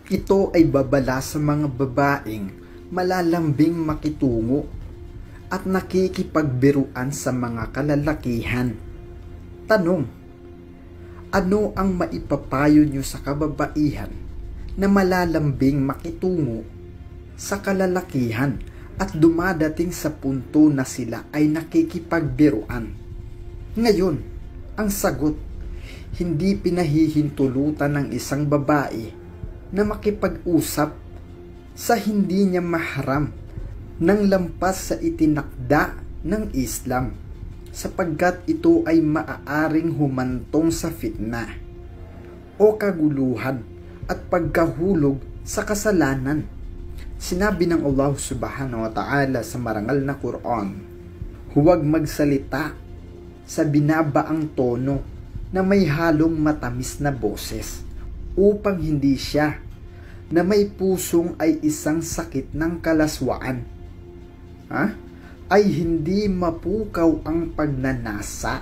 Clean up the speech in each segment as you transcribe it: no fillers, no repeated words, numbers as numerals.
Ito ay babala sa mga babaeng malalambing makitungo at nakikipagbiruan sa mga kalalakihan. Tanong: ano ang maipapayo nyo sa kababaihan na malalambing makitungo sa kalalakihan at dumadating sa punto na sila ay nakikipagbiruan? Ngayon, ang sagot: hindi pinahihintulutan ng isang babae na makipag-usap sa hindi niya mahram ng lampas sa itinakda ng Islam, sapagkat ito ay maaaring humantong sa fitna o kaguluhan at pagkahulog sa kasalanan. Sinabi ng Allah subhanahu wa ta'ala sa marangal na Quran, huwag magsalita sa binabaang tono na may halong matamis na boses, upang hindi siya na may pusong ay isang sakit ng kalaswaan ay hindi mapukaw ang pagnanasa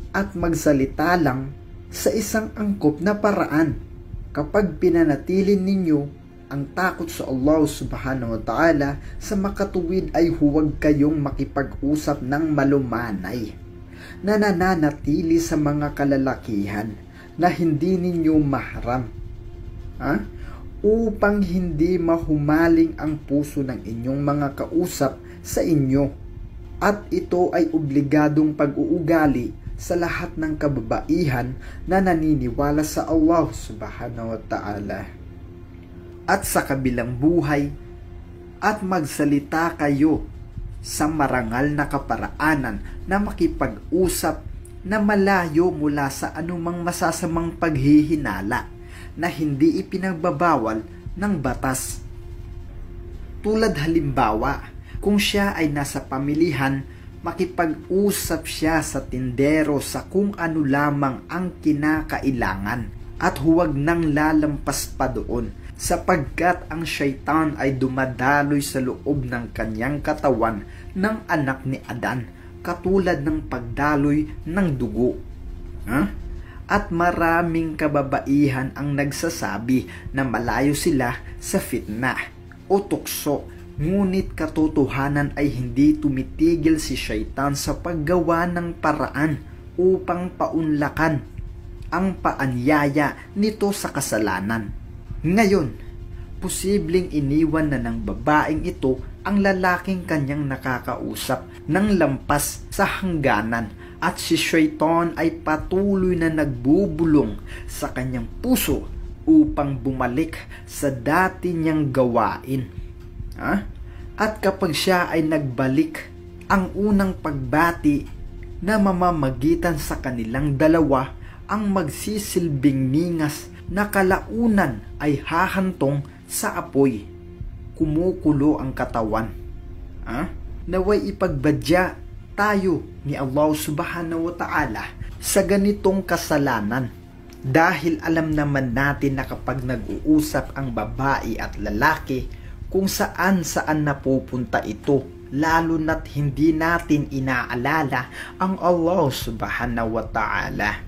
at magsalita lang sa isang angkop na paraan. Kapag pinanatilin ninyo ang takot sa Allah subhanahu wa ta'ala sa makatuwid, ay huwag kayong makipag-usap ng malumanay na nananatili sa mga kalalakihan na hindi ninyo mahram, upang hindi mahumaling ang puso ng inyong mga kausap sa inyo, at ito ay obligadong pag-uugali sa lahat ng kababaihan na naniniwala sa Allah subhanahu wa ta'ala. At sa kabilang buhay, at magsalita kayo sa marangal na kaparaanan na makipag-usap na malayo mula sa anumang masasamang paghihinala na hindi ipinagbabawal ng batas. Tulad halimbawa, kung siya ay nasa pamilihan, makipag-usap siya sa tindero sa kung ano lamang ang kinakailangan at huwag nang lalampas pa doon, sapagkat ang syaitan ay dumadaloy sa loob ng kanyang katawan ng anak ni Adan, katulad ng pagdaloy ng dugo. At maraming kababaihan ang nagsasabi na malayo sila sa fitna o tukso, ngunit katotohanan ay hindi tumitigil si syaitan sa paggawa ng paraan upang paunlakan ang paanyaya nito sa kasalanan. Ngayon, posibleng iniwan na ng babaeng ito ang lalaking kanyang nakakausap ng lampas sa hangganan, at si syaitan ay patuloy na nagbubulong sa kanyang puso upang bumalik sa dati niyang gawain. At kapag siya ay nagbalik, ang unang pagbati na mamamagitan sa kanilang dalawa ang magsisilbing ningas na kalaunan ay hahantong sa apoy. Kumukulo ang katawan. Naway ipagbadya tayo ni Allah subhanahu wa ta'ala sa ganitong kasalanan, dahil alam naman natin na kapag nag-uusap ang babae at lalaki, kung saan napupunta ito, lalo na't hindi natin inaalala ang Allah subhanahu wa ta'ala.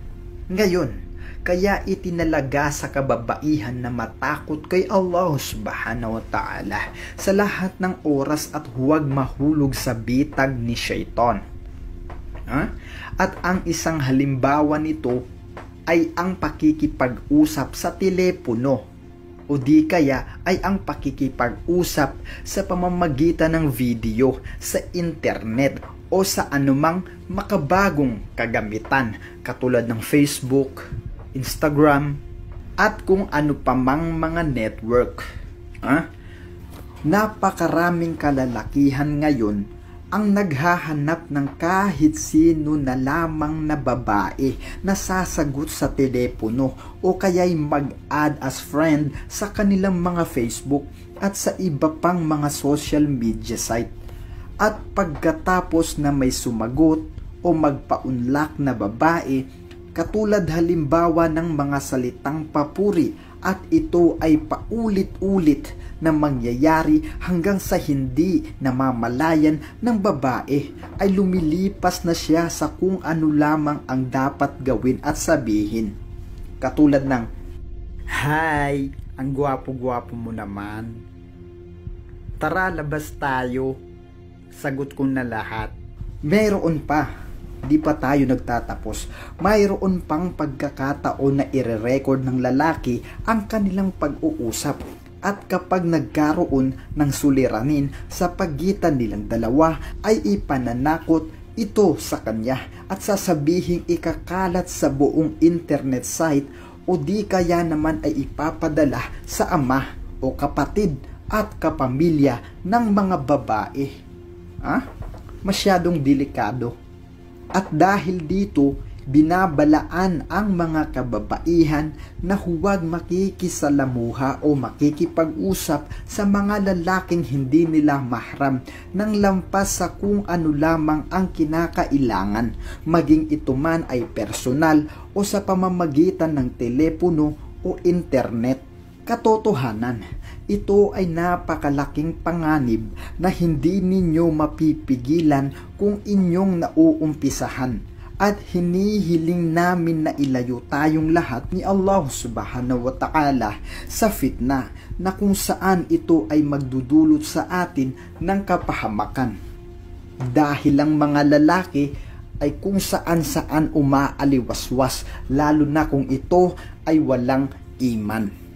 Ngayon, kaya itinalaga sa kababaihan na matakot kay Allah subhanahu wa ta'ala sa lahat ng oras at huwag mahulog sa bitag ni syaitan. At ang isang halimbawa nito ay ang pakikipag-usap sa telepono, o di kaya ay ang pakikipag-usap sa pamamagitan ng video sa internet o sa anumang makabagong kagamitan katulad ng Facebook, Instagram, at kung ano pa mang mga network. Napakaraming kalalakihan ngayon ang naghahanap ng kahit sino na lamang na babae na sasagot sa telepono o kaya'y mag-add as friend sa kanilang mga Facebook at sa iba pang mga social media site. At pagkatapos na may sumagot o magpaunlak na babae, katulad halimbawa ng mga salitang papuri, at ito ay paulit-ulit na mangyayari hanggang sa hindi namamalayan ng babae ay lumilipas na siya sa kung ano lamang ang dapat gawin at sabihin. Katulad ng, "Hi, ang gwapo-gwapo mo naman. Tara, labas tayo." Sagot ko na lahat. Meron pa, di pa tayo nagtatapos. Mayroon pang pagkakataon na ire-record ng lalaki ang kanilang pag-uusap. At kapag nagkaroon ng suliranin sa pagitan nilang dalawa, ay ipananakot ito sa kanya at sasabihing ikakalat sa buong internet site o di kaya naman ay ipapadala sa ama o kapatid at kapamilya ng mga babae. Masyadong delikado. At dahil dito, binabalaan ang mga kababaihan na huwag makikisalamuha o makikipag-usap sa mga lalaking hindi nila mahram nang lampas sa kung ano lamang ang kinakailangan, maging ito man ay personal o sa pamamagitan ng telepono o internet. Katotohanan, ito ay napakalaking panganib na hindi ninyo mapipigilan kung inyong nauumpisahan. At hinihiling namin na ilayo tayong lahat ni Allah subhanahu wa ta'ala sa fitna na kung saan ito ay magdudulot sa atin ng kapahamakan. Dahil ang mga lalaki ay kung saan-saan umaaliwaswas, lalo na kung ito ay walang iman.